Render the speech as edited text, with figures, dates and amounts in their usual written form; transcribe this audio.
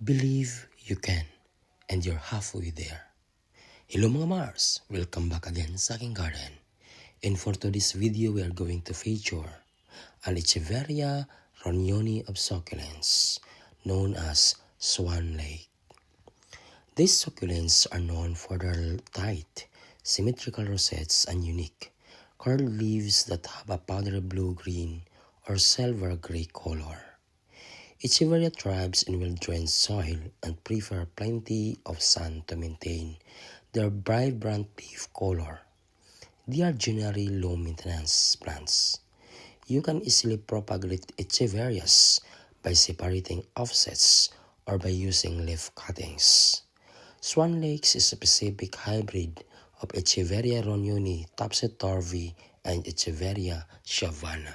Believe you can, and you're halfway there. Hello mga Mars! Welcome back again sa aking garden. And for today's video, we are going to feature an Echeveria ronioni of succulents, known as Swan Lake. These succulents are known for their tight, symmetrical rosettes and unique, curled leaves that have a powdery blue-green or silver-gray color. Echeveria thrives in well-drained soil and prefer plenty of sun to maintain their vibrant leaf color. They are generally low-maintenance plants. You can easily propagate Echeverias by separating offsets or by using leaf cuttings. Swan Lakes is a specific hybrid of Echeveria ronioni, Topsy-Turvy, and Echeveria shavana.